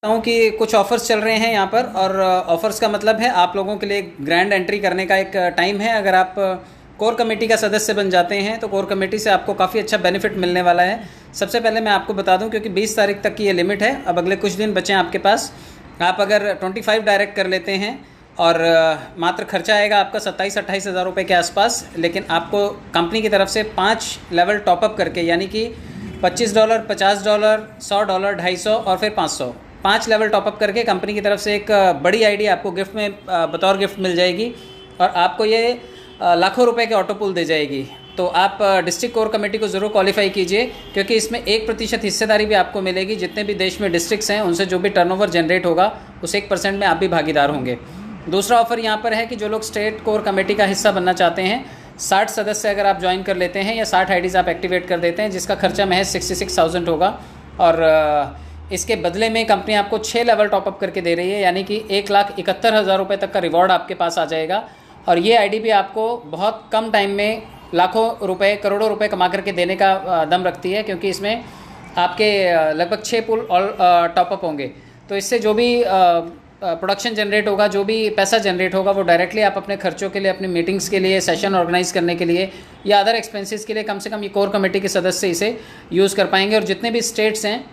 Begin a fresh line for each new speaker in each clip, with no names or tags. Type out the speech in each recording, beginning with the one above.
हूँ कि कुछ ऑफ़र्स चल रहे हैं यहाँ पर, और ऑफ़र्स का मतलब है आप लोगों के लिए ग्रैंड एंट्री करने का एक टाइम है। अगर आप कोर कमेटी का सदस्य बन जाते हैं तो कोर कमेटी से आपको काफ़ी अच्छा बेनिफिट मिलने वाला है। सबसे पहले मैं आपको बता दूं, क्योंकि 20 तारीख तक की ये लिमिट है, अब अगले कुछ दिन बचे हैं आपके पास। आप अगर 25 डायरेक्ट कर लेते हैं और मात्र खर्चा आएगा आपका 27-28 हज़ार रुपये के आसपास, लेकिन आपको कंपनी की तरफ से 5 लेवल टॉपअप करके, यानी कि $25, $50, $100, $250 और फिर 500, 5 लेवल टॉपअप करके कंपनी की तरफ से एक बड़ी आईडी आपको गिफ्ट में बतौर गिफ्ट मिल जाएगी, और आपको ये लाखों रुपए के ऑटो पुल दे जाएगी। तो आप डिस्ट्रिक्ट कोर कमेटी को ज़रूर क्वालिफाई कीजिए, क्योंकि इसमें 1% हिस्सेदारी भी आपको मिलेगी। जितने भी देश में डिस्ट्रिक्ट्स हैं उनसे जो भी टर्नओवर जनरेट होगा उस 1% में आप भी भागीदार होंगे। दूसरा ऑफर यहाँ पर है कि जो लोग स्टेट कोर कमेटी का हिस्सा बनना चाहते हैं, 60 सदस्य अगर आप ज्वाइन कर लेते हैं या 60 आईडीज़ आप एक्टिवेट कर देते हैं, जिसका खर्चा महज 66,000 होगा, और इसके बदले में कंपनी आपको 6 लेवल टॉपअप करके दे रही है, यानी कि 1,71,000 रुपये तक का रिवॉर्ड आपके पास आ जाएगा। और ये आईडी भी आपको बहुत कम टाइम में लाखों रुपए, करोड़ों रुपए कमा करके देने का दम रखती है, क्योंकि इसमें आपके लगभग 6 पुल टॉपअप होंगे। तो इससे जो भी प्रोडक्शन जनरेट होगा, जो भी पैसा जनरेट होगा, वो डायरेक्टली आप अपने खर्चों के लिए, अपनी मीटिंग्स के लिए, सेशन ऑर्गेनाइज करने के लिए या अदर एक्सपेंसेस के लिए कम से कम ये कोर कमेटी के सदस्य इसे यूज़ कर पाएंगे। और जितने भी स्टेट्स हैं,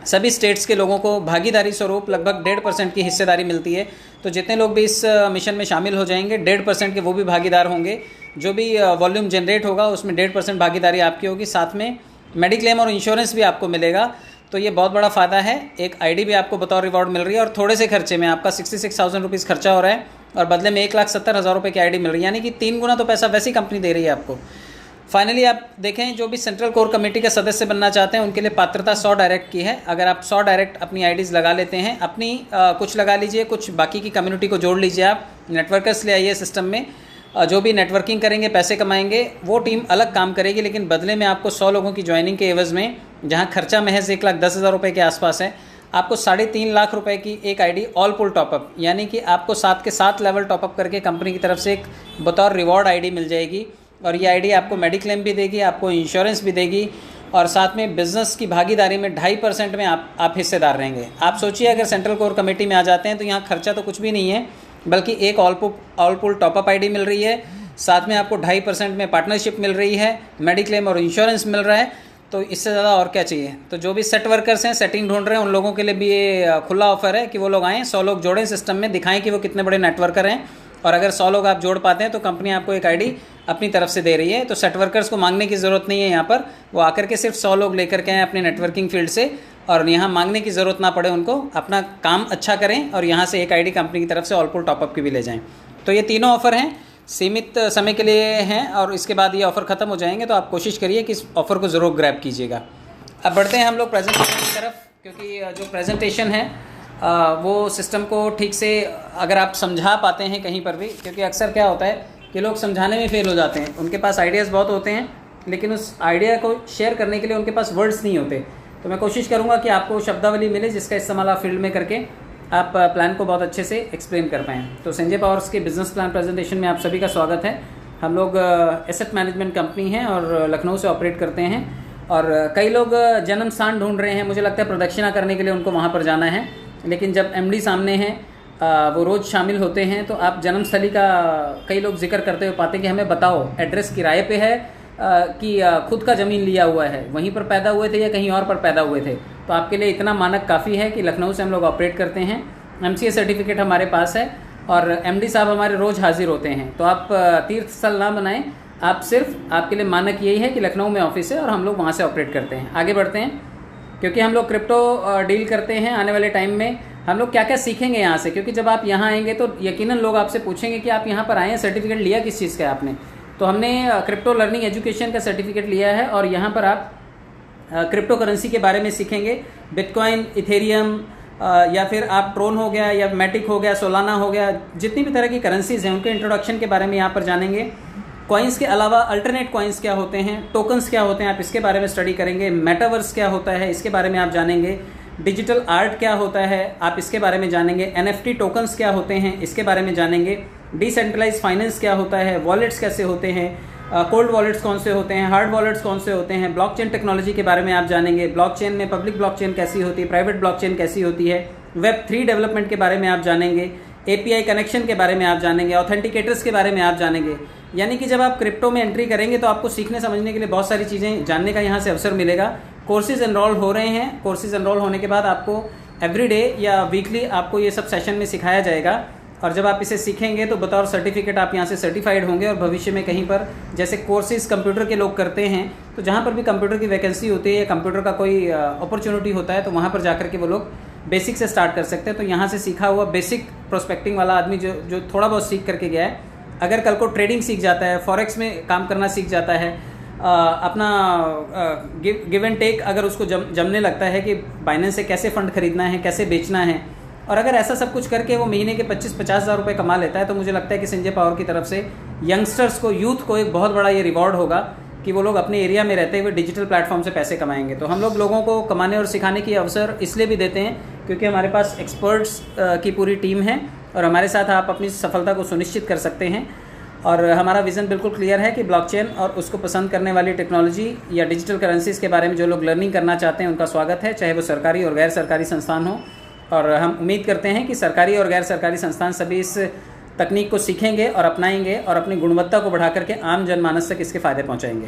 सभी स्टेट्स के लोगों को भागीदारी स्वरूप लगभग 1.5% की हिस्सेदारी मिलती है। तो जितने लोग भी इस मिशन में शामिल हो जाएंगे, 1.5% के वो भी भागीदार होंगे। जो भी वॉल्यूम जनरेट होगा उसमें 1.5% भागीदारी आपकी होगी। साथ में मेडिक्लेम और इंश्योरेंस भी आपको मिलेगा। तो ये बहुत बड़ा फ़ायदा है। एक आईडी भी आपको बतौर रिवॉर्ड मिल रही है, और थोड़े से खर्चे में आपका 66,000 रुपीज़ खर्चा हो रहा है, और बदले में 1,70,000 रुपये की आईडी मिल रही है, यानी कि 3 गुना तो पैसा वैसी कंपनी दे रही है आपको। फाइनली आप देखें, जो भी सेंट्रल कोर कमेटी के सदस्य बनना चाहते हैं उनके लिए पात्रता 100 डायरेक्ट की है। अगर आप 100 डायरेक्ट अपनी आईडीज़ लगा लेते हैं, अपनी कुछ लगा लीजिए, कुछ बाकी की कम्युनिटी को जोड़ लीजिए, आप नेटवर्कर्स ले आइए सिस्टम में। जो भी नेटवर्किंग करेंगे, पैसे कमाएंगे, वो टीम अलग काम करेगी, लेकिन बदले में आपको 100 लोगों की ज्वाइनिंग के एवज़ में, जहाँ खर्चा महज 1,10,000 रुपये के आसपास है, आपको 3.5 लाख रुपए की एक आईडी ऑल पुल टॉपअप, यानी कि आपको 7 के 7 लेवल टॉपअप करके कंपनी की तरफ से एक बतौर रिवॉर्ड आईडी मिल जाएगी। और ये आईडी आपको मेडिक्लेम भी देगी, आपको इंश्योरेंस भी देगी, और साथ में बिज़नेस की भागीदारी में 2.5% में आप हिस्सेदार रहेंगे। आप सोचिए, अगर सेंट्रल कोर कमेटी में आ जाते हैं तो यहाँ खर्चा तो कुछ भी नहीं है, बल्कि एक ऑल पुल टॉपअप आईडी मिल रही है, साथ में आपको 2.5% में पार्टनरशिप मिल रही है, मेडिक्लेम और इंश्योरेंस मिल रहा है। तो इससे ज़्यादा और क्या चाहिए। तो जो भी सेट वर्कर्स हैं, सेटिंग ढूंढ रहे हैं, उन लोगों के लिए भी ये खुला ऑफर है कि वो लोग आएँ, 100 लोग जोड़ें सिस्टम में, दिखाएं कि वो कितने बड़े नेटवर्कर हैं। और अगर 100 लोग आप जोड़ पाते हैं तो कंपनी आपको एक आईडी अपनी तरफ से दे रही है। तो सेट वर्कर्स को मांगने की ज़रूरत नहीं है यहाँ पर, वो आकर के सिर्फ 100 लोग लेकर के आएँ अपने नेटवर्किंग फील्ड से, और यहाँ मांगने की ज़रूरत ना पड़े उनको, अपना काम अच्छा करें और यहाँ से एक आईडी कंपनी की तरफ से ऑल पुल टॉपअप की भी ले जाएँ। तो ये तीनों ऑफ़र हैं, सीमित समय के लिए हैं, और इसके बाद ये ऑफ़र ख़त्म हो जाएंगे। तो आप कोशिश करिए कि इस ऑफ़र को ज़रूर ग्रैब कीजिएगा। अब बढ़ते हैं हम लोग प्रेजेंटेशन की तरफ, क्योंकि जो प्रेजेंटेशन है वो सिस्टम को ठीक से अगर आप समझा पाते हैं कहीं पर भी, क्योंकि अक्सर क्या होता है कि लोग समझाने में फेल हो जाते हैं। उनके पास आइडियाज़ बहुत होते हैं, लेकिन उस आइडिया को शेयर करने के लिए उनके पास वर्ड्स नहीं होते। तो मैं कोशिश करूँगा कि आपको शब्दावली मिले, जिसका इस्तेमाल आप फील्ड में करके आप प्लान को बहुत अच्छे से एक्सप्लेन कर पाएँ। तो संजय पावर्स के बिज़नेस प्लान प्रेजेंटेशन में आप सभी का स्वागत है। हम लोग एसेट मैनेजमेंट कंपनी हैं और लखनऊ से ऑपरेट करते हैं। और कई लोग जन्म स्थान ढूंढ रहे हैं, मुझे लगता है प्रदक्षिणा करने के लिए उनको वहाँ पर जाना है, लेकिन जब एमडी सामने हैं, वो रोज़ शामिल होते हैं, तो आप जन्मस्थली का कई लोग जिक्र करते हुए पाते हैं कि हमें बताओ एड्रेस किराए पे है कि खुद का ज़मीन लिया हुआ है, वहीं पर पैदा हुए थे या कहीं और पर पैदा हुए थे। तो आपके लिए इतना मानक काफ़ी है कि लखनऊ से हम लोग ऑपरेट करते हैं, एमसीए सर्टिफिकेट हमारे पास है, और एमडी साहब हमारे रोज़ हाजिर होते हैं। तो आप तीर्थ स्थल ना बनाएं, आप सिर्फ, आपके लिए मानक यही है कि लखनऊ में ऑफिस है और हम लोग वहाँ से ऑपरेट करते हैं। आगे बढ़ते हैं, क्योंकि हम लोग क्रिप्टो डील करते हैं। आने वाले टाइम में हम लोग क्या क्या सीखेंगे यहाँ से, क्योंकि जब आप यहाँ आएंगे तो यकीनन लोग आपसे पूछेंगे कि आप यहाँ पर आए हैं, सर्टिफिकेट लिया किस चीज़ का है आपने। तो हमने क्रिप्टो लर्निंग एजुकेशन का सर्टिफिकेट लिया है, और यहाँ पर आप क्रिप्टो करेंसी के बारे में सीखेंगे। बिटकॉइन, इथेरियम, या फिर आप ट्रोन हो गया, या मैटिक हो गया, सोलाना हो गया, जितनी भी तरह की करेंसीज हैं उनके इंट्रोडक्शन के बारे में यहाँ पर जानेंगे। कॉइन्स के अलावा अल्टरनेट कॉइन्स क्या होते हैं, टोकन्स क्या होते हैं, आप इसके बारे में स्टडी करेंगे। मेटावर्स क्या होता है, इसके बारे में आप जानेंगे। डिजिटल आर्ट क्या होता है, आप इसके बारे में जानेंगे। एनएफटी टोकन्स क्या होते हैं, इसके बारे में जानेंगे। डिसेंट्रलाइज फाइनेंस क्या होता है, वॉलेट्स कैसे होते हैं, कोल्ड वॉलेट्स कौन से होते हैं, हार्ड वॉलेट्स कौन से होते हैं, ब्लॉकचेन टेक्नोलॉजी के बारे में आप जानेंगे, ब्लॉकचेन में पब्लिक ब्लॉकचेन कैसी होती है, प्राइवेट ब्लॉकचेन कैसी होती है, वेब 3 डेवलपमेंट के बारे में आप जानेंगे, API कनेक्शन के बारे में आप जानेंगे, ऑथेंटिकेटर्स के बारे में आप जानेंगे। यानी कि जब आप क्रिप्टो में एंट्री करेंगे तो आपको सीखने समझने के लिए बहुत सारी चीज़ें जानने का यहाँ से अवसर मिलेगा। कोर्सेज एनरोल हो रहे हैं, कोर्सेज एनरोल होने के बाद आपको एवरीडे या वीकली आपको ये सब सेशन में सिखाया जाएगा, और जब आप इसे सीखेंगे तो बतौर सर्टिफिकेट आप यहाँ से सर्टिफाइड होंगे, और भविष्य में कहीं पर जैसे कोर्सेज कंप्यूटर के लोग करते हैं तो जहाँ पर भी कंप्यूटर की वैकेंसी होती है या कंप्यूटर का कोई अपॉर्चुनिटी होता है तो वहाँ पर जाकर के वो लोग बेसिक से स्टार्ट कर सकते हैं। तो यहाँ से सीखा हुआ बेसिक प्रोस्पेक्टिंग वाला आदमी जो थोड़ा बहुत सीख करके गया है, अगर कल को ट्रेडिंग सीख जाता है, फॉरेक्स में काम करना सीख जाता है, अपना गिव एंड टेक अगर उसको जमने लगता है कि बाइनेंस से कैसे फ़ंड खरीदना है, कैसे बेचना है, और अगर ऐसा सब कुछ करके वो महीने के 25-50 हज़ार रुपये कमा लेता है तो मुझे लगता है कि संजय पावर की तरफ से यंगस्टर्स को, यूथ को एक बहुत बड़ा ये रिवॉर्ड होगा कि वो लोग अपने एरिया में रहते हुए डिजिटल प्लेटफॉर्म से पैसे कमाएंगे। तो हम लोगों को कमाने और सिखाने की अवसर इसलिए भी देते हैं क्योंकि हमारे पास एक्सपर्ट्स की पूरी टीम है और हमारे साथ आप अपनी सफलता को सुनिश्चित कर सकते हैं। और हमारा विज़न बिल्कुल क्लियर है कि ब्लॉकचेन और उसको पसंद करने वाली टेक्नोलॉजी या डिजिटल करेंसीज के बारे में जो लोग लर्निंग करना चाहते हैं उनका स्वागत है, चाहे वो सरकारी और गैर सरकारी संस्थान हो। और हम उम्मीद करते हैं कि सरकारी और गैर सरकारी संस्थान सभी इस तकनीक को सीखेंगे और अपनाएंगे और अपनी गुणवत्ता को बढ़ा करके आम जनमानस तक इसके फ़ायदे पहुंचाएंगे।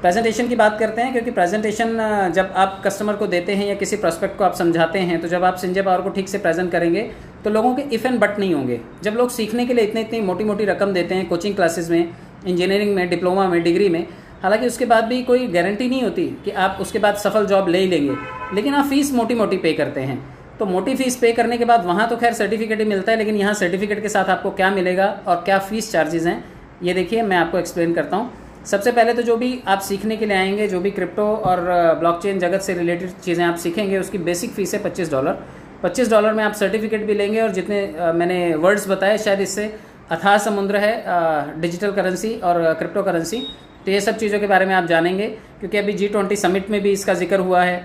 प्रेजेंटेशन की बात करते हैं, क्योंकि प्रेजेंटेशन जब आप कस्टमर को देते हैं या किसी प्रोस्पेक्ट को आप समझाते हैं तो जब आप संजय पावर को ठीक से प्रेजेंट करेंगे तो लोगों के इफ़ एंड बट नहीं होंगे। जब लोग सीखने के लिए इतनी मोटी मोटी रकम देते हैं कोचिंग क्लासेस में, इंजीनियरिंग में, डिप्लोमा में, डिग्री में, हालांकि उसके बाद भी कोई गारंटी नहीं होती कि आप उसके बाद सफल जॉब ले ही लेंगे, लेकिन आप फीस मोटी मोटी पे करते हैं। तो मोटी फीस पे करने के बाद वहाँ तो खैर सर्टिफिकेट ही मिलता है, लेकिन यहाँ सर्टिफिकेट के साथ आपको क्या मिलेगा और क्या फ़ीस चार्जेस हैं ये देखिए मैं आपको एक्सप्लेन करता हूँ। सबसे पहले तो जो भी आप सीखने के लिए आएंगे, जो भी क्रिप्टो और ब्लॉकचेन जगत से रिलेटेड चीज़ें आप सीखेंगे, उसकी बेसिक फ़ीस है $25। $25 में आप सर्टिफिकेट भी लेंगे और जितने मैंने वर्ड्स बताए शायद इससे अथाह समुद्र है डिजिटल करेंसी और क्रिप्टो करेंसी। तो ये सब चीज़ों के बारे में आप जानेंगे, क्योंकि अभी G20 समिट में भी इसका जिक्र हुआ है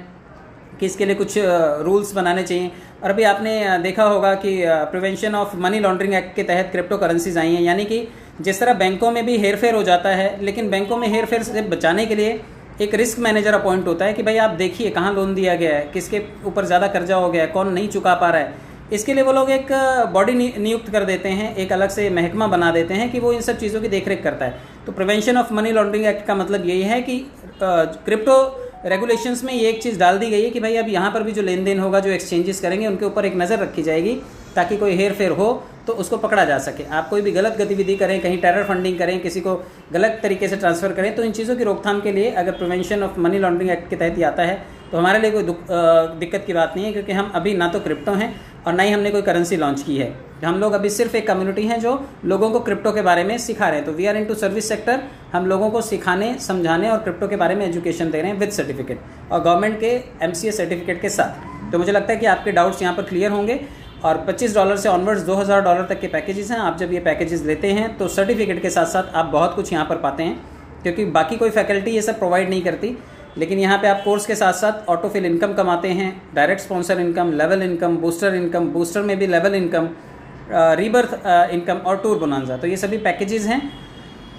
कि इसके लिए कुछ रूल्स बनाने चाहिए। और अभी आपने देखा होगा कि prevention of money laundering act के तहत क्रिप्टो करेंसीज आई हैं, यानी कि जिस तरह बैंकों में भी हेरफेर हो जाता है, लेकिन बैंकों में हेरफेर से बचाने के लिए एक रिस्क मैनेजर अपॉइंट होता है कि भाई आप देखिए कहाँ लोन दिया गया है, किसके ऊपर ज़्यादा कर्जा हो गया है, कौन नहीं चुका पा रहा है। इसके लिए वो लोग एक बॉडी नियुक्त कर देते हैं, एक अलग से महकमा बना देते हैं कि वो इन सब चीज़ों की देखरेख करता है। तो prevention of money laundering act का मतलब यही है कि क्रिप्टो रेगुलेशंस में ये एक चीज़ डाल दी गई है कि भाई अब यहाँ पर भी जो लेन देन होगा, जो एक्सचेंजेस करेंगे, उनके ऊपर एक नज़र रखी जाएगी ताकि कोई हेर फेर हो तो उसको पकड़ा जा सके। आप कोई भी गलत गतिविधि करें, कहीं टेरर फंडिंग करें, किसी को गलत तरीके से ट्रांसफ़र करें, तो इन चीज़ों की रोकथाम के लिए अगर prevention of money laundering act के तहत ही आता है तो हमारे लिए कोई दिक्कत की बात नहीं है, क्योंकि हम अभी ना तो क्रिप्टो हैं और ना ही हमने कोई करेंसी लॉन्च की है। हम लोग अभी सिर्फ एक कम्युनिटी हैं जो लोगों को क्रिप्टो के बारे में सिखा रहे हैं। तो we are into service sector, हम लोगों को सिखाने, समझाने और क्रिप्टो के बारे में एजुकेशन दे रहे हैं विद सर्टिफिकेट और गवर्नमेंट के MCA सर्टिफिकेट के साथ। तो मुझे लगता है कि आपके डाउट्स यहाँ पर क्लियर होंगे। और $25 से ऑनवर्ड्स $2000 तक के पैकेजेस हैं। आप जब ये पैकेजेस लेते हैं तो सर्टिफिकेट के साथ साथ आप बहुत कुछ यहाँ पर पाते हैं, क्योंकि बाकी कोई फैकल्टी ये सब प्रोवाइड नहीं करती। लेकिन यहाँ पे आप कोर्स के साथ साथ ऑटोफिल इनकम कमाते हैं, direct sponsor income, level income, booster में भी लेवल इनकम, रीबर्थ इनकम और टूर बोनांजा। तो ये सभी पैकेजेस हैं।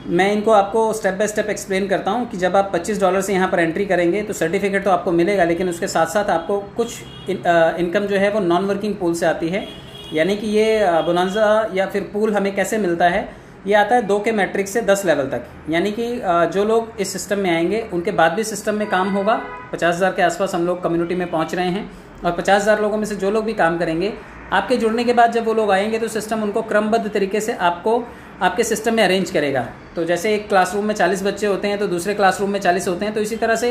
मैं इनको आपको स्टेप बाय स्टेप एक्सप्लेन करता हूँ कि जब आप $25 से यहाँ पर एंट्री करेंगे तो सर्टिफिकेट तो आपको मिलेगा, लेकिन उसके साथ साथ आपको कुछ इनकम जो है वो नॉन वर्किंग पूल से आती है। यानी कि ये बोनांजा या फिर पूल हमें कैसे मिलता है, ये आता है 2 के मैट्रिक्स से 10 लेवल तक। यानी कि जो लोग इस सिस्टम में आएंगे उनके बाद भी सिस्टम में काम होगा। 50,000 के आसपास हम लोग कम्युनिटी में पहुँच रहे हैं और 50,000 लोगों में से जो लोग भी काम करेंगे, आपके जुड़ने के बाद जब वो लोग आएंगे तो सिस्टम उनको क्रमबद्ध तरीके से आपको आपके सिस्टम में अरेंज करेगा। तो जैसे एक क्लासरूम में 40 बच्चे होते हैं तो दूसरे क्लासरूम में 40 होते हैं, तो इसी तरह से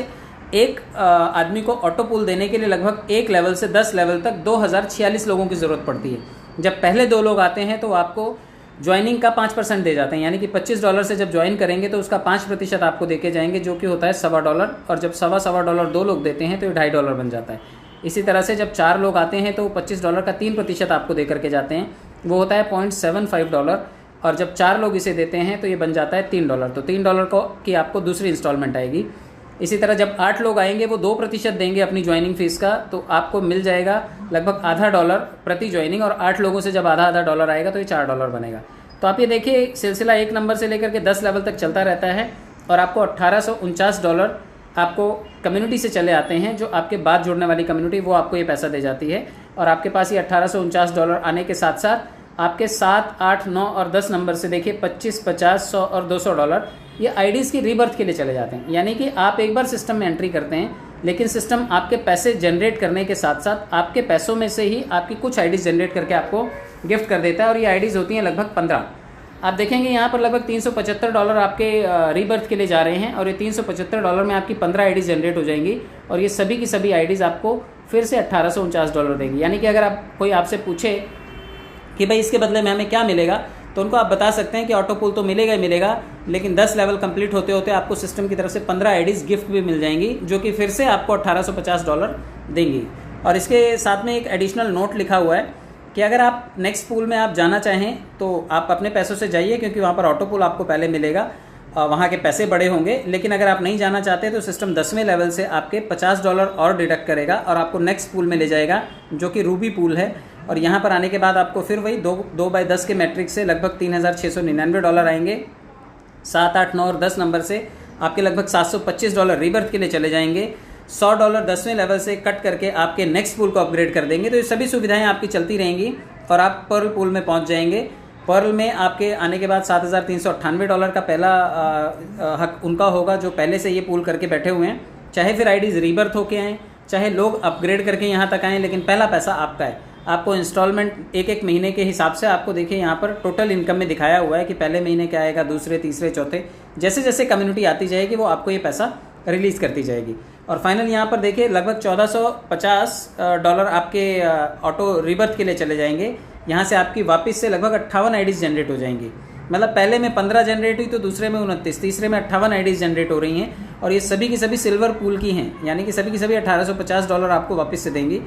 एक आदमी को ऑटो पूल देने के लिए लगभग 1 लेवल से 10 लेवल तक 2046 लोगों की ज़रूरत पड़ती है। जब पहले 2 लोग आते हैं तो आपको ज्वाइनिंग का 5% दे जाते हैं, यानी कि $25 से जब ज्वाइन करेंगे तो उसका 5% आपको देके जाएंगे, जो कि होता है $1.25। और जब $1.25 2 लोग देते हैं तो ये $2.5 बन जाता है। इसी तरह से जब 4 लोग आते हैं तो $25 का 3% आपको दे करके जाते हैं, वो होता है $0.75। और जब 4 लोग इसे देते हैं तो ये बन जाता है $3। तो $3 को की आपको दूसरी इंस्टॉलमेंट आएगी। इसी तरह जब 8 लोग आएंगे वो 2% देंगे अपनी ज्वाइनिंग फीस का, तो आपको मिल जाएगा लगभग $0.50 प्रति ज्वाइनिंग। और 8 लोगों से जब आधा $0.50 आएगा तो ये $4 बनेगा। तो आप ये देखिए सिलसिला 1 नंबर से लेकर के 10 लेवल तक चलता रहता है और आपको $1849 आपको कम्युनिटी से चले आते हैं, जो आपके बाद जुड़ने वाली कम्युनिटी वो आपको ये पैसा दे जाती है। और आपके पास ये $1849 आने के साथ साथ आपके 7, 8, 9 और 10 नंबर से देखिए 25, 50, 100 और $200 ये आईडीज़ की रीबर्थ के लिए चले जाते हैं। यानी कि आप एक बार सिस्टम में एंट्री करते हैं, लेकिन सिस्टम आपके पैसे जनरेट करने के साथ साथ आपके पैसों में से ही आपकी कुछ आईडीज़ जनरेट करके आपको गिफ्ट कर देता है। और ये आईडीज़ होती हैं लगभग 15। आप देखेंगे यहाँ पर लगभग $375 आपके रीबर्थ के लिए जा रहे हैं और ये $375 में आपकी 15 आईडीज़ जनरेट हो जाएंगी और ये सभी की सभी आईडीज़ आपको फिर से $1849 देंगी। यानी कि अगर कोई आपसे पूछे कि भाई इसके बदले में हमें क्या मिलेगा, तो उनको आप बता सकते हैं कि ऑटो पुल तो मिलेगा ही मिलेगा, लेकिन 10 लेवल कंप्लीट होते होते आपको सिस्टम की तरफ से 15 आईडीज़ गिफ्ट भी मिल जाएंगी, जो कि फिर से आपको $1850 देंगी। और इसके साथ में एक एडिशनल नोट लिखा हुआ है कि अगर आप नेक्स्ट पूल में आप जाना चाहें तो आप अपने पैसों से जाइए, क्योंकि वहाँ पर ऑटो पुल आपको पहले मिलेगा, वहाँ के पैसे बड़े होंगे। लेकिन अगर आप नहीं जाना चाहते तो सिस्टम 10वें लेवल से आपके $50 और डिडक्ट करेगा और आपको नेक्स्ट पूल में ले जाएगा, जो कि रूबी पूल है। और यहाँ पर आने के बाद आपको फिर वही 2x10 के मैट्रिक से लगभग $3699 आएंगे। 7, 8, 9 और 10 नंबर से आपके लगभग $725 रीबर्थ के लिए चले जाएंगे। $100 10वें लेवल से कट करके आपके नेक्स्ट पूल को अपग्रेड कर देंगे। तो ये सभी सुविधाएं आपकी चलती रहेंगी और आप पर्ल पूल में पहुंच जाएंगे। पर्ल में आपके आने के बाद $7398 का पहला हक उनका होगा, जो पहले से ये पूल करके बैठे हुए हैं, चाहे फिर आईडीज़ रीबर्थ होके आएँ, चाहे लोग अपग्रेड करके यहाँ तक आएँ, लेकिन पहला पैसा आपका है। आपको इंस्टॉलमेंट एक महीने के हिसाब से आपको देखिए यहाँ पर टोटल इनकम में दिखाया हुआ है कि पहले महीने क्या आएगा, दूसरे, तीसरे, चौथे, जैसे जैसे कम्युनिटी आती जाएगी वो आपको ये पैसा रिलीज़ करती जाएगी। और फाइनल यहाँ पर देखिए लगभग $1450 आपके ऑटो रीबर्थ के लिए चले जाएंगे। यहाँ से आपकी वापस से लगभग 58 आईडीज़ जनरेट हो जाएंगी। मतलब पहले में 15 जनरेट हुई तो दूसरे में 29, तीसरे में 58 आईडीज़ जनरेट हो रही हैं और ये सभी की सभी सिल्वर पूल की हैं, यानी कि सभी की सभी $1850 आपको वापस से देंगी।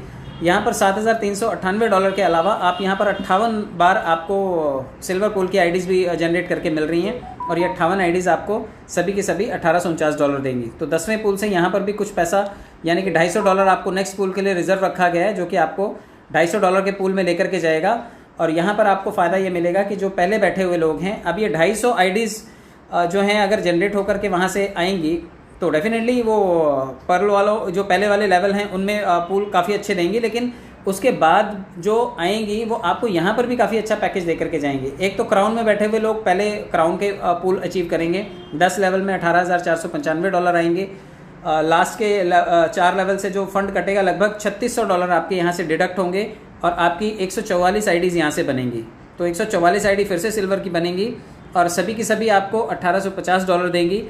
यहाँ पर $7398 के अलावा आप यहाँ पर 58 बार आपको सिल्वर पूल की आईडीज़ भी जनरेट करके मिल रही हैं और ये 58 आईडीज़ आपको सभी के सभी $1849 देंगी। तो 10वें पूल से यहाँ पर भी कुछ पैसा यानी कि $250 आपको नेक्स्ट पूल के लिए रिजर्व रखा गया है, जो कि आपको $250 के पूल में लेकर के जाएगा। और यहाँ पर आपको फ़ायदा ये मिलेगा कि जो पहले बैठे हुए लोग हैं, अब ये 250 आईडीज़ जो हैं अगर जनरेट होकर के वहाँ से आएंगी तो डेफिनेटली वो पर्ल वालों जो पहले वाले लेवल हैं उनमें पूल काफ़ी अच्छे देंगी, लेकिन उसके बाद जो आएंगी वो आपको यहाँ पर भी काफ़ी अच्छा पैकेज दे करके जाएंगे। एक तो क्राउन में बैठे हुए लोग पहले क्राउन के पूल अचीव करेंगे, 10 लेवल में $18,495 आएंगे। लास्ट के 4 लेवल से जो फंड कटेगा लगभग $3600 आपके यहाँ से डिडक्ट होंगे और आपकी 144 आईडीज़ यहाँ से बनेंगी। तो 144 आईडी फिर से सिल्वर की बनेंगी और सभी की सभी आपको $1850 देंगी।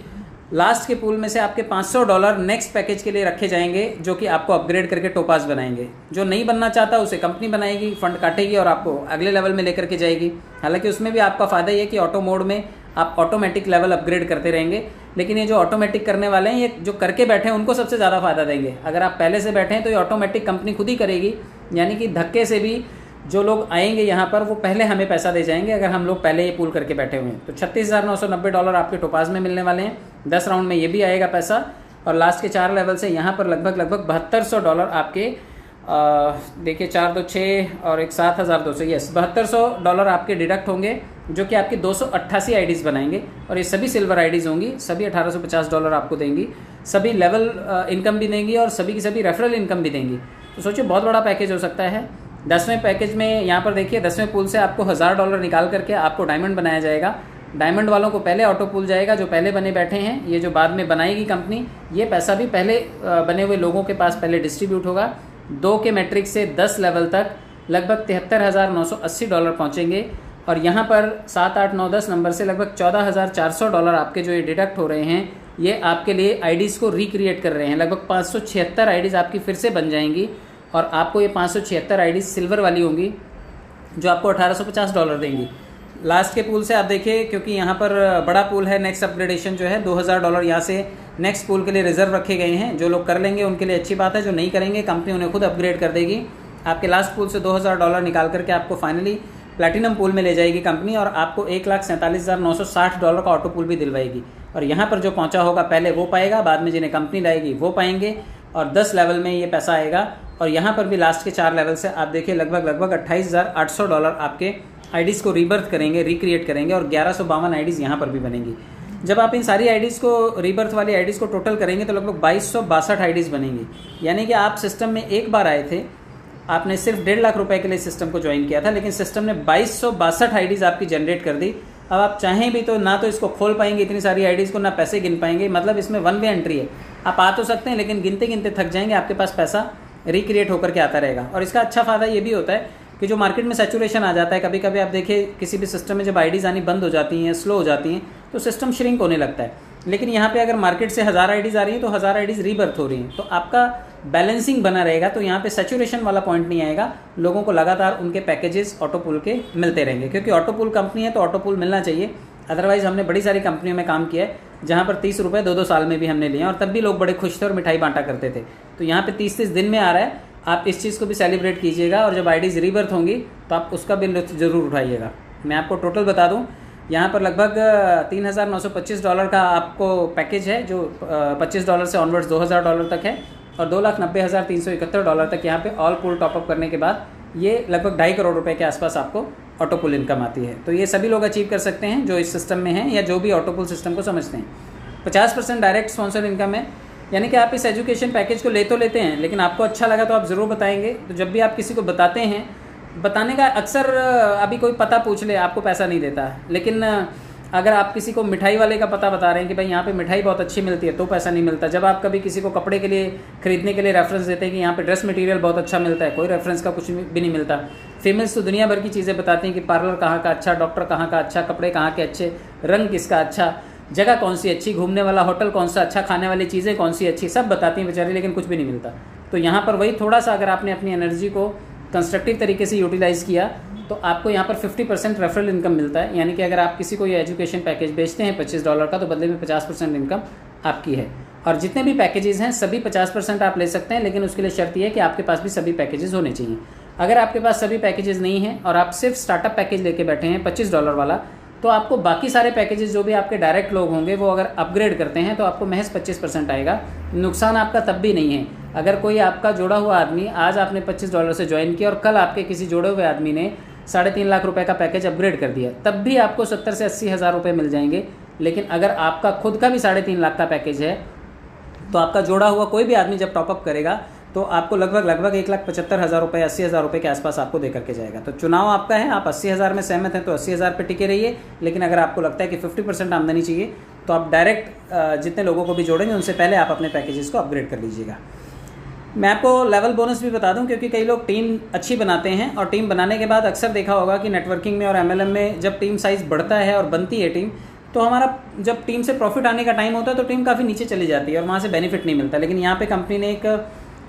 लास्ट के पूल में से आपके $500 नेक्स्ट पैकेज के लिए रखे जाएंगे, जो कि आपको अपग्रेड करके टोपास बनाएंगे। जो नहीं बनना चाहता उसे कंपनी बनाएगी, फंड काटेगी और आपको अगले लेवल में लेकर के जाएगी। हालांकि उसमें भी आपका फ़ायदा ये है कि ऑटो मोड में आप ऑटोमेटिक लेवल अपग्रेड करते रहेंगे, लेकिन ये जो ऑटोमेटिक करने वाले हैं, ये जो करके बैठे हैं उनको सबसे ज़्यादा फ़ायदा देंगे। अगर आप पहले से बैठे हैं तो ये ऑटोमेटिक कंपनी खुद ही करेगी, यानी कि धक्के से भी जो लोग आएंगे यहाँ पर वो पहले हमें पैसा दे जाएंगे अगर हम लोग पहले ये पूल करके बैठे हुए हैं। तो $36,990 आपके टोपाज में मिलने वाले हैं। 10 राउंड में ये भी आएगा पैसा और लास्ट के 4 लेवल से यहाँ पर लगभग $7200 आपके देखिए 4, 2, 6 और एक 7,200, यस $7200 आपके डिडक्ट होंगे, जो कि आपकी 288 आईडीज़ बनाएंगे और ये सभी सिल्वर आईडीज़ होंगी। सभी $1850 आपको देंगी, सभी लेवल इनकम भी देंगी और सभी की सभी रेफरल इनकम भी देंगी। तो सोचिए बहुत बड़ा पैकेज हो सकता है। 10वें पैकेज में यहाँ पर देखिए 10वें पूल से आपको $1000 निकाल करके आपको डायमंड बनाया जाएगा। डायमंड वालों को पहले ऑटो पूल जाएगा जो पहले बने बैठे हैं। ये जो बाद में बनाएगी कंपनी, ये पैसा भी पहले बने हुए लोगों के पास पहले डिस्ट्रीब्यूट होगा। 2 के मैट्रिक से 10 लेवल तक लगभग $73,980 पहुँचेंगे और यहाँ पर 7, 8, 9, 10 नंबर से लगभग $14,400 आपके जो ये डिडक्ट हो रहे हैं, ये आपके लिए आईडीज़ को रिक्रिएट कर रहे हैं। लगभग 576 आईडीज़ आपकी फिर से बन जाएंगी और आपको ये 576 आईडीज़ सिल्वर वाली होंगी, जो आपको $1850 देंगी। लास्ट के पूल से आप देखिए, क्योंकि यहाँ पर बड़ा पूल है, नेक्स्ट अपग्रेडेशन जो है $2000 यहाँ से नेक्स्ट पूल के लिए रिजर्व रखे गए हैं। जो लोग कर लेंगे उनके लिए अच्छी बात है, जो नहीं करेंगे कंपनी उन्हें खुद अपग्रेड कर देगी। आपके लास्ट पूल से $2000 निकाल करके आपको फाइनली प्लैटिनम पूल में ले जाएगी कंपनी और आपको $1,47,960 का ऑटो पूल भी दिलवाएगी। और यहाँ पर जो पहुँचा होगा पहले वो पाएगा, बाद में जिन्हें कंपनी लाएगी वो पाएंगे और 10 लेवल में ये पैसा आएगा। और यहाँ पर भी लास्ट के 4 लेवल से आप देखिए लगभग $28,800 आपके आईडीज़ को रीबर्थ करेंगे, रिक्रिएट करेंगे और 1152 आईडीज़ यहाँ पर भी बनेंगी। जब आप इन सारी आईडीज़ को, रीबर्थ वाली आईडीज़ को टोटल करेंगे तो लगभग 2262 आईडीज़ बनेंगी। यानी कि आप सिस्टम में एक बार आए थे, आपने सिर्फ 1.5 लाख रुपए के लिए सिस्टम को ज्वाइन किया था, लेकिन सिस्टम ने 2262 आईडीज़ आपकी जनरेट कर दी। अब आप चाहें भी तो ना तो इसको खोल पाएंगे इतनी सारी आईडीज़ को, ना पैसे गिन पाएंगे। मतलब इसमें वन वे एंट्री है, आप आ तो सकते हैं लेकिन गिनते गिनते थक जाएंगे, आपके पास पैसा रिक्रिएट होकर के आता रहेगा। और इसका अच्छा फ़ायदा ये भी होता है कि जो मार्केट में सैचुरेशन आ जाता है, कभी कभी आप देखिए किसी भी सिस्टम में जब आईडीज़ आनी बंद हो जाती हैं, स्लो हो जाती हैं, तो सिस्टम श्रिंक होने लगता है। लेकिन यहाँ पे अगर मार्केट से 1000 आईडीज़ आ रही हैं तो 1000 आईडीज़ रीबर्थ हो रही हैं, तो आपका बैलेंसिंग बना रहेगा। तो यहाँ पे सैचुरेशन वाला पॉइंट नहीं आएगा, लोगों को लगातार उनके पैकेजेस ऑटो पूल के मिलते रहेंगे, क्योंकि ऑटो पूल कंपनी है तो ऑटो पूल मिलना चाहिए। अदरवाइज़ हमने बड़ी सारी कंपनियों में काम किया है जहाँ पर 30 रुपये 2-2 साल में भी हमने लिए और तब भी लोग बड़े खुश थे और मिठाई बांटा करते थे। तो यहाँ पे 30-30 दिन में आ रहा है, आप इस चीज़ को भी सेलिब्रेट कीजिएगा और जब आईडीज़ रीबर्थ होंगी तो आप उसका भी लुत्फ ज़रूर उठाइएगा। मैं आपको टोटल बता दूं, यहाँ पर लगभग $3,925 का आपको पैकेज है, जो $25 से ऑनवर्ड्स $2,000 तक है, और $2,90,371 तक यहाँ पे ऑल पूल टॉपअप करने के बाद ये लगभग 2.5 करोड़ रुपए के आसपास आपको ऑटो पूल इनकम आती है। तो ये सभी लोग अचीव कर सकते हैं जो इस सिस्टम में हैं या जो भी ऑटो पूल सिस्टम को समझते हैं। 50% डायरेक्ट स्पॉन्सर इनकम है, यानी कि आप इस एजुकेशन पैकेज को ले तो लेते हैं, लेकिन आपको अच्छा लगा तो आप ज़रूर बताएंगे। तो जब भी आप किसी को बताते हैं, बताने का अक्सर अभी कोई पता पूछ ले आपको पैसा नहीं देता, लेकिन अगर आप किसी को मिठाई वाले का पता बता रहे हैं कि भाई यहाँ पे मिठाई बहुत अच्छी मिलती है तो पैसा नहीं मिलता। जब आप कभी किसी को कपड़े के लिए खरीदने के लिए रेफरेंस देते हैं कि यहाँ पे ड्रेस मटेरियल बहुत अच्छा मिलता है, कोई रेफरेंस का कुछ भी नहीं मिलता। फीमेल्स तो दुनिया भर की चीज़ें बताती हैं कि पार्लर कहाँ का अच्छा, डॉक्टर कहाँ का अच्छा, कपड़े कहाँ के अच्छे, रंग किसका अच्छा, जगह कौन सी अच्छी, घूमने वाला होटल कौन सा अच्छा, खाने वाली चीज़ें कौन सी अच्छी, सब बताती हैं बेचारी, लेकिन कुछ भी नहीं मिलता। तो यहाँ पर वही थोड़ा सा अगर आपने अपनी एनर्जी को कंस्ट्रक्टिव तरीके से यूटिलाइज़ किया तो आपको यहाँ पर 50% रेफरल इनकम मिलता है। यानी कि अगर आप किसी को ये एजुकेशन पैकेज बेचते हैं $25 का, तो बदले में 50% इनकम आपकी है। और जितने भी पैकेजेस हैं सभी 50% आप ले सकते हैं, लेकिन उसके लिए शर्त यह है कि आपके पास भी सभी पैकेजेस होने चाहिए। अगर आपके पास सभी पैकेजेस नहीं हैं और आप सिर्फ स्टार्टअप पैकेज लेके बैठे हैं $25 वाला, तो आपको बाकी सारे पैकेजेस जो भी आपके डायरेक्ट लोग होंगे वो अगर अपग्रेड करते हैं तो आपको महज 25% आएगा। नुकसान आपका तब भी नहीं है। अगर कोई आपका जोड़ा हुआ आदमी, आज आपने $25 से ज्वाइन किया और कल आपके किसी जोड़े हुए आदमी ने 3.5 लाख रुपए का पैकेज अपग्रेड कर दिया, तब भी आपको 70 से 80 हज़ार रुपये मिल जाएंगे। लेकिन अगर आपका खुद का भी 3.5 लाख का पैकेज है तो आपका जोड़ा हुआ कोई भी आदमी जब टॉपअप करेगा तो आपको लगभग 1,75,000 रुपये, 80,000 रुपये के आसपास आपको दे करके जाएगा। तो चुनाव आपका है, आप 80,000 में सहमत हैं तो 80,000 पे टिके रहिए। लेकिन अगर आपको लगता है कि 50% आमदनी चाहिए तो आप डायरेक्ट जितने लोगों को भी जोड़ेंगे उनसे पहले आप अपने पैकेजेस को अपग्रेड कर लीजिएगा। मैं आपको लेवल बोनस भी बता दूं, क्योंकि कई लोग टीम अच्छी बनाते हैं और टीम बनाने के बाद अक्सर देखा होगा कि नेटवर्किंग में और MLM में जब टीम साइज़ बढ़ता है और बनती है टीम, तो हमारा जब टीम से प्रॉफिट आने का टाइम होता है तो टीम काफ़ी नीचे चली जाती है और वहाँ से बेनिफिट नहीं मिलता। लेकिन यहाँ पे कंपनी ने एक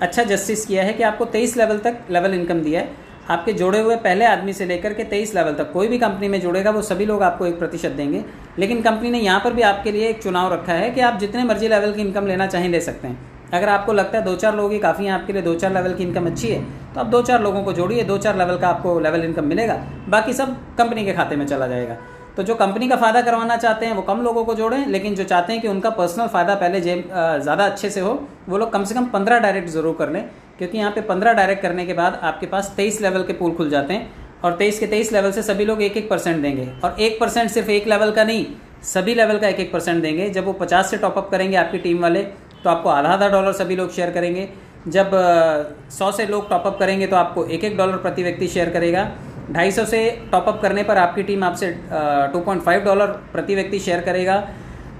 अच्छा जस्टिस किया है कि आपको 23 लेवल तक लेवल इनकम दिया है। आपके जोड़े हुए पहले आदमी से लेकर के 23 लेवल तक कोई भी कंपनी में जुड़ेगा वो सभी लोग आपको 1% देंगे। लेकिन कंपनी ने यहाँ पर भी आपके लिए एक चुनाव रखा है कि आप जितने मर्जी लेवल की इनकम लेना चाहें ले सकते हैं। अगर आपको लगता है 2-4 लोग ही काफ़ी हैं आपके लिए, 2-4 लेवल की इनकम अच्छी है, तो आप 2-4 लोगों को जोड़िए, 2-4 लेवल का आपको लेवल इनकम मिलेगा, बाकी सब कंपनी के खाते में चला जाएगा। तो जो कंपनी का फ़ायदा करवाना चाहते हैं वो कम लोगों को जोड़ें, लेकिन जो चाहते हैं कि उनका पर्सनल फ़ायदा पहले ज़्यादा अच्छे से हो, वो लोग कम से कम 15 डायरेक्ट ज़रूर कर लें, क्योंकि यहाँ पे 15 डायरेक्ट करने के बाद आपके पास 23 लेवल के पूल खुल जाते हैं और 23 के 23 लेवल से सभी लोग 1-1% देंगे। और 1% सिर्फ एक लेवल का नहीं, सभी लेवल का 1-1% देंगे। जब वो 50 से टॉपअप करेंगे आपकी टीम वाले तो आपको आधा $1 सभी लोग शेयर करेंगे। जब 100 से लोग टॉपअप करेंगे तो आपको $1 प्रति व्यक्ति शेयर करेगा। 250 से टॉपअप करने पर आपकी टीम आपसे $2.5 प्रति व्यक्ति शेयर करेगा।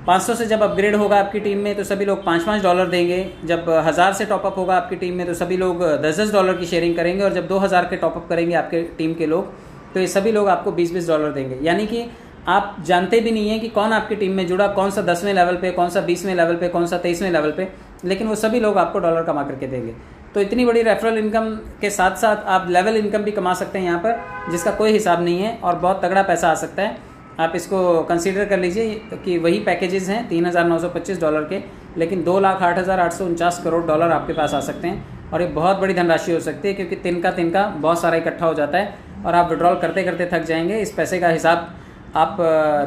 500 से जब अपग्रेड होगा आपकी टीम में तो सभी लोग $5-5 देंगे। जब 1000 से टॉपअप होगा आपकी टीम में तो सभी लोग $10 की शेयरिंग करेंगे। और जब 2000 के टॉपअप करेंगे आपके टीम के लोग तो ये सभी लोग आपको $20 देंगे। यानी कि आप जानते भी नहीं हैं कि कौन आपकी टीम में जुड़ा, कौन सा 10वें लेवल पे, कौन सा 20वें लेवल पे, कौन सा 23वें लेवल पे, लेकिन वो सभी लोग आपको डॉलर कमा करके देंगे। तो इतनी बड़ी रेफरल इनकम के साथ साथ आप लेवल इनकम भी कमा सकते हैं यहाँ पर, जिसका कोई हिसाब नहीं है और बहुत तगड़ा पैसा आ सकता है। आप इसको कंसीडर कर लीजिए कि वही पैकेजेस हैं $3,925 के, लेकिन $2,08,849 करोड़ आपके पास आ सकते हैं। और ये बहुत बड़ी धनराशि हो सकती है, क्योंकि तिनका बहुत सारा इकट्ठा हो जाता है और आप विड्रॉल करते करते थक जाएंगे। इस पैसे का हिसाब आप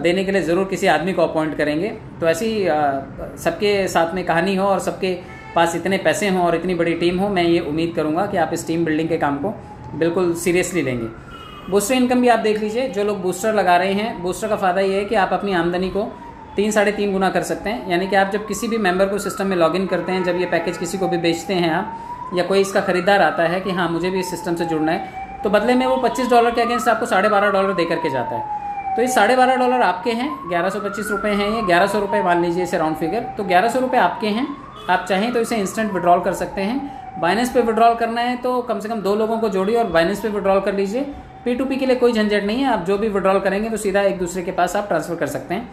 देने के लिए ज़रूर किसी आदमी को अपॉइंट करेंगे। तो ऐसी सबके साथ में कहानी हो और सबके पास इतने पैसे हों और इतनी बड़ी टीम हो, मैं ये उम्मीद करूँगा कि आप इस टीम बिल्डिंग के काम को बिल्कुल सीरियसली लेंगे। बूस्टर इनकम भी आप देख लीजिए, जो लोग बूस्टर लगा रहे हैं, बूस्टर का फ़ायदा ये है कि आप अपनी आमदनी को 3-3.5 गुना कर सकते हैं। यानी कि आप जब किसी भी मेंबर को सिस्टम में लॉगिन करते हैं, जब ये पैकेज किसी को भी बेचते हैं आप, या कोई इसका खरीदार आता है कि हाँ मुझे भी इस सिस्टम से जुड़ना है, तो बदले में वो $25 के अगेंस्ट आपको $12.5 दे करके जाता है। तो ये $12.5 आपके हैं, 1125 रुपये हैं, ये 1100 रुपये मान लीजिए इसे राउंड फिगर, तो 1100 रुपये आपके हैं। आप चाहें तो इसे इंस्टेंट विड्रॉल कर सकते हैं। बाइनेंस पे विड्रॉल करना है तो कम से कम 2 लोगों को जोड़िए और बाइनेंस पे विड्रॉल कर लीजिए। P2P के लिए कोई झंझट नहीं है, आप जो भी विड्रॉल करेंगे तो सीधा एक दूसरे के पास आप ट्रांसफ़र कर सकते हैं।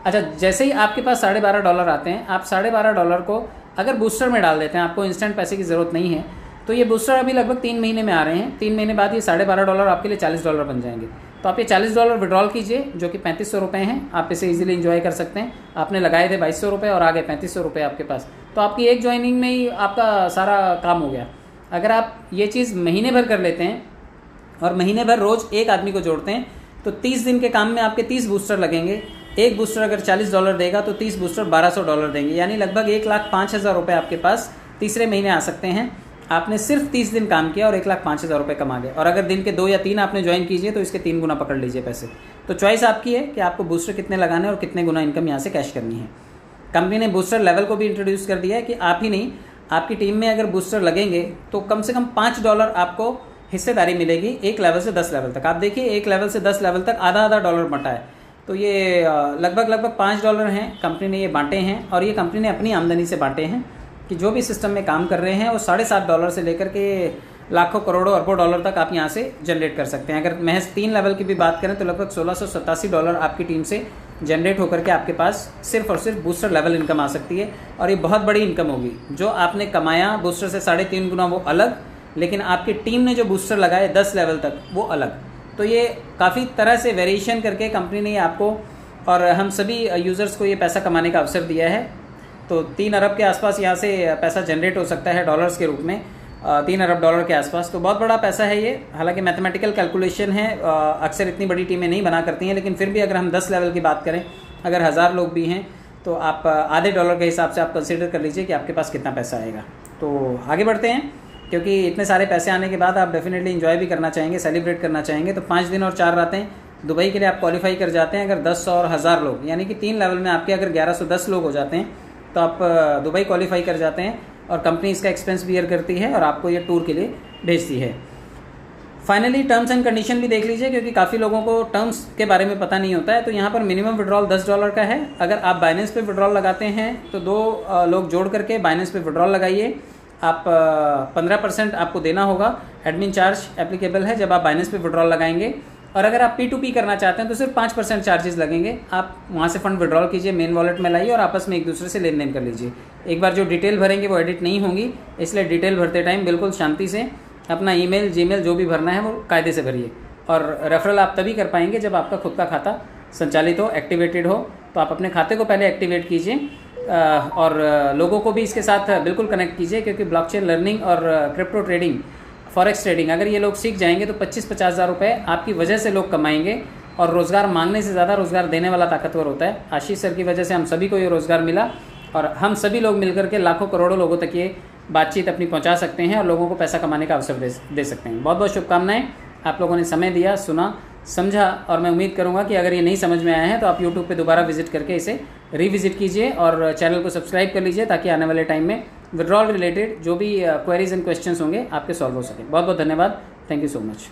अच्छा, जैसे ही आपके पास $12.5 आते हैं, आप $12.5 को अगर बूस्टर में डाल देते हैं, आपको इंस्टेंट पैसे की ज़रूरत नहीं है, तो ये बूस्टर अभी लगभग 3 महीने में आ रहे हैं। 3 महीने बाद ये $12.5 आपके लिए $40 बन जाएंगे। तो आप ये $40 विड्रॉल कीजिए, जो कि 3500 रुपये हैं। आप इसे इजीली एंजॉय कर सकते हैं। आपने लगाए थे 2200 रुपये और आ गए 3500 रुपये आपके पास, तो आपकी एक ज्वाइनिंग में ही आपका सारा काम हो गया। अगर आप ये चीज़ महीने भर कर लेते हैं और महीने भर रोज़ एक आदमी को जोड़ते हैं, तो 30 दिन के काम में आपके 30 बूस्टर लगेंगे। एक बूस्टर अगर $40 देगा तो 30 बूस्टर $1200 देंगे, यानी लगभग 1,05,000 रुपये आपके पास तीसरे महीने आ सकते हैं। आपने सिर्फ 30 दिन काम किया और 1,05,000 रुपये कमा गए। और अगर दिन के 2 या 3 आपने ज्वाइन कीजिए तो इसके 3 गुना पकड़ लीजिए पैसे। तो चॉइस आपकी है कि आपको बूस्टर कितने लगाने और कितने गुना इनकम यहाँ से कैश करनी है। कंपनी ने बूस्टर लेवल को भी इंट्रोड्यूस कर दिया है कि आप ही नहीं, आपकी टीम में अगर बूस्टर लगेंगे तो कम से कम $5 आपको हिस्सेदारी मिलेगी, 1 लेवल से 10 लेवल तक। आप देखिए 1 लेवल से 10 लेवल तक आधा डॉलर बंटा है, तो ये लगभग $5 हैं कंपनी ने ये बांटे हैं। और ये कंपनी ने अपनी आमदनी से बांटे हैं कि जो भी सिस्टम में काम कर रहे हैं वो $7.5 से लेकर के लाखों करोड़ों अरबों डॉलर तक आप यहाँ से जनरेट कर सकते हैं। अगर महज 3 लेवल की भी बात करें तो लगभग $1687 आपकी टीम से जनरेट होकर के आपके पास सिर्फ और सिर्फ बूस्टर लेवल इनकम आ सकती है। और ये बहुत बड़ी इनकम होगी। जो आपने कमाया बूस्टर से 3.5 गुना वो अलग, लेकिन आपकी टीम ने जो बूस्टर लगाए 10 लेवल तक वो अलग। तो ये काफ़ी तरह से वेरिएशन करके कंपनी ने आपको और हम सभी यूज़र्स को ये पैसा कमाने का अवसर दिया है। तो 3 अरब के आसपास यहाँ से पैसा जनरेट हो सकता है डॉलर्स के रूप में, 3 अरब डॉलर के आसपास। तो बहुत बड़ा पैसा है ये। हालांकि मैथमेटिकल कैलकुलेशन है, अक्सर इतनी बड़ी टीमें नहीं बना करती हैं, लेकिन फिर भी अगर हम 10 लेवल की बात करें, अगर 1000 लोग भी हैं तो आप आधे डॉलर के हिसाब से आप कंसिडर कर लीजिए कि आपके पास कितना पैसा आएगा। तो आगे बढ़ते हैं, क्योंकि इतने सारे पैसे आने के बाद आप डेफिनेटली इन्जॉय भी करना चाहेंगे, सेलिब्रेट करना चाहेंगे। तो 5 दिन और 4 रातें दुबई के लिए आप क्वालिफाई कर जाते हैं अगर 10 और 1000 लोग, यानी कि 3 लेवल में आपके अगर 1110 लोग हो जाते हैं तो आप दुबई क्वालिफाई कर जाते हैं। और कंपनी इसका एक्सपेंस बियर करती है और आपको ये टूर के लिए भेजती है। फाइनली टर्म्स एंड कंडीशन भी देख लीजिए, क्योंकि काफ़ी लोगों को टर्म्स के बारे में पता नहीं होता है। तो यहाँ पर मिनिमम विड्रॉल $10 का है। अगर आप बाइनेंस पे विड्रॉल लगाते हैं तो 2 लोग जोड़ करके बाइनेंस पे विड्रॉल लगाइए। आप 15% आपको देना होगा, एडमिन चार्ज एप्लीकेबल है जब आप बाइनेंस पे विड्रॉल लगाएंगे। और अगर आप P2P करना चाहते हैं तो सिर्फ 5% चार्जेस लगेंगे। आप वहाँ से फंड विड्रॉल कीजिए, मेन वॉलेट में लाइए और आपस में एक दूसरे से लेन देन कर लीजिए। एक बार जो डिटेल भरेंगे वो एडिट नहीं होंगी, इसलिए डिटेल भरते टाइम बिल्कुल शांति से अपना ईमेल, जीमेल जो भी भरना है वो कायदे से भरिए। और रेफरल आप तभी कर पाएंगे जब आपका खुद का खाता संचालित हो, एक्टिवेटेड हो। तो आप अपने खाते को पहले एक्टिवेट कीजिए और लोगों को भी इसके साथ बिल्कुल कनेक्ट कीजिए, क्योंकि ब्लॉकचेन लर्निंग और क्रिप्टो ट्रेडिंग, फॉरेक्स ट्रेडिंग अगर ये लोग सीख जाएंगे तो 25-50 हज़ार रुपये आपकी वजह से लोग कमाएंगे। और रोज़गार मांगने से ज़्यादा रोज़गार देने वाला ताकतवर होता है। आशीष सर की वजह से हम सभी को ये रोज़गार मिला और हम सभी लोग मिलकर के लाखों करोड़ों लोगों तक ये बातचीत अपनी पहुंचा सकते हैं और लोगों को पैसा कमाने का अवसर दे सकते हैं। बहुत बहुत शुभकामनाएं। आप लोगों ने समय दिया, सुना, समझा और मैं उम्मीद करूंगा कि अगर ये नहीं समझ में आया है तो आप YouTube पे दोबारा विजिट करके इसे रिविजिट कीजिए और चैनल को सब्सक्राइब कर लीजिए, ताकि आने वाले टाइम में विड्रॉल रिलेटेड जो भी क्वेरीज एंड क्वेश्चंस होंगे आपके सॉल्व हो सके। बहुत बहुत धन्यवाद। Thank you so much.